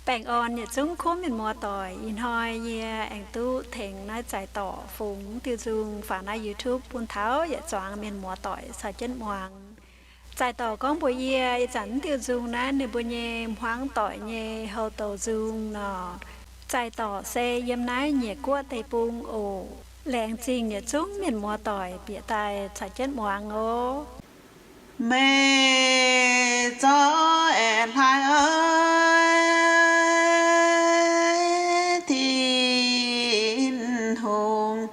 แป่งออนเนี่ยจุ้งคุ้มเป็นมัวต่อยอินหอยเยียแองตู้เถงน้อยใจต่อฝูงติวจุงฝาใน YouTube ปุ่นเท้าอย่าจวางเมียนมัวต่อยสายเจ็ดมวงใจต่อก้องปุยเยียจันติวจุงนะในบุญเยมหวังต่อยเยเฮาโตจุงนอใจต่อเซเยี่ยมน้อยเหนียกัวไตปุงโอแรงจริงเนี่ยจุ้งเมียนมัวต่อยเปียตายสายเจ็ดมวงโอmẹ cho em hai ơi thiên hùng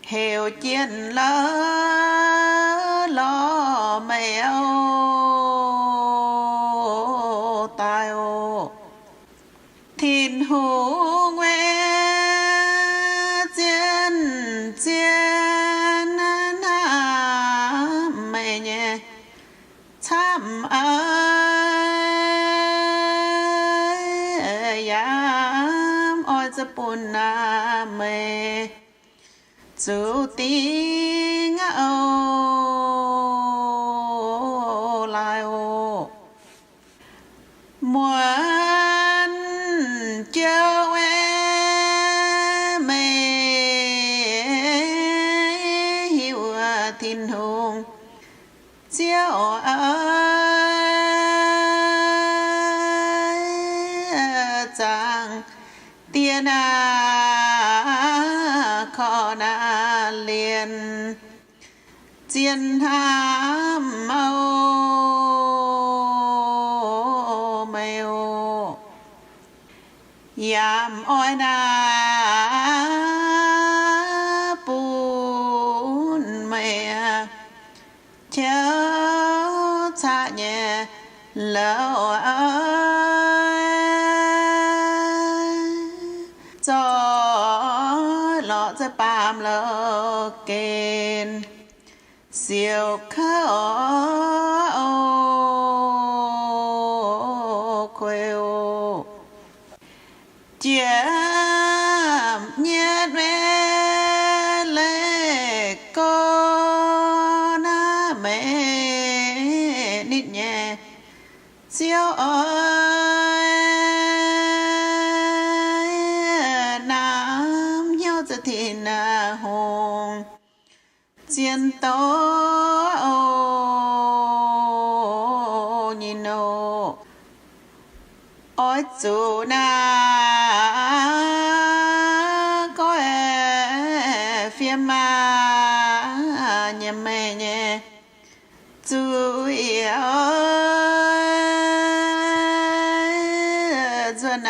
hiểu chuyện lỡ lo mèo tài ô thiên hùng quê chiến chiến mẹ nhé tham ơi yam oiจะปุ่นนาเมจูติงเอาลายโอมวนเจ้าเอเมหิวทินหงเจ้าเอ๋ยจางเตียนาขอนาเลียนเจียนทามเอาไม่โอยามอ้อยนาปูนไม่เช้าชาเนี่ยแล้วจอหล่อจะปามแล้วเกณฑ์เสียวเข้าเควเจียมเนียดเวเล็กก็น่าแม่นิดแย่เสียวเอ้ยน้ำเหี่ยวจะที่นาหงเจียนโตโอยิโนอ้อยจูนาก็เฟียมาเนี่ยแม่เนี่ยจูเอ๋ยจน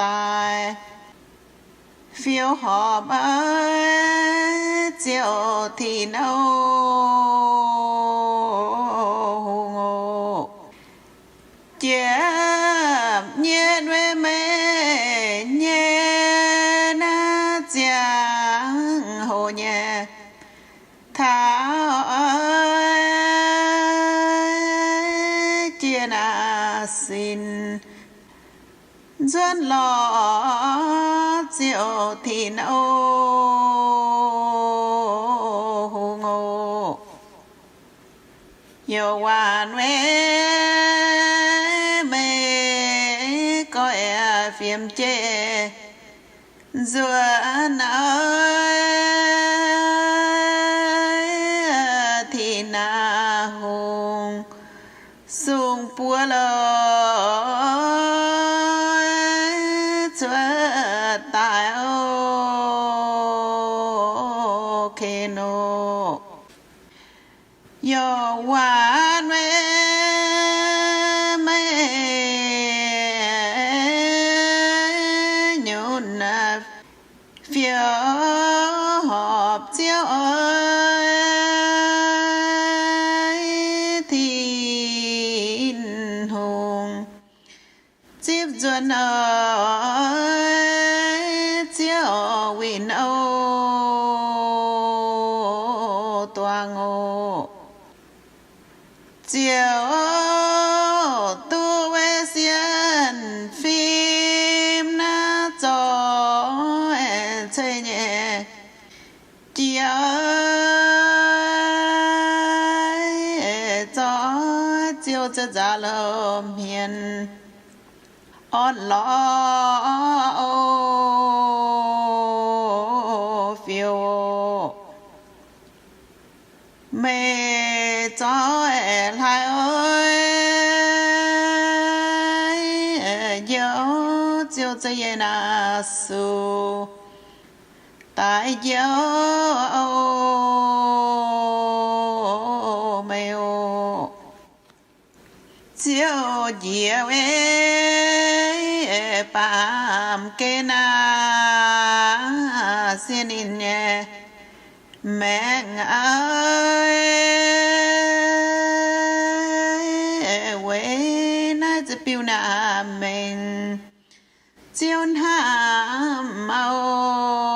ตายเฟียวหอบเอ้ยเจียวที่โนหูโง่เจ็บเย็นไว้แม่เย็นนะจังโหเย่ท้าเอ้ยเจียนาสินจนหล่อเจียวที่โนหูโง่โยหวานเวเมก็เฟียมเจจัวนาที่นาหงสูงปัวลอยจัวตายโอเคโนโยหวานเวไม่ยุนนาเฟียวหอบเจียวเอ้ยทินหงจีบจวนเอ้ยเจียววินโอตัวโง่เจียวตัวเวเซียนฟิล์มหน้าจอใช่เนี่ยเจียวจอเจียวจะจ่าลมเห็น on lo phiêu mẹ cho em hai ơi nhớ chiều cho ye na su tại nhớ mẹ ô chiều nhiều bám kê na xin in nhé mẹ ơi quê naจะปิวนาmình chiều ham màu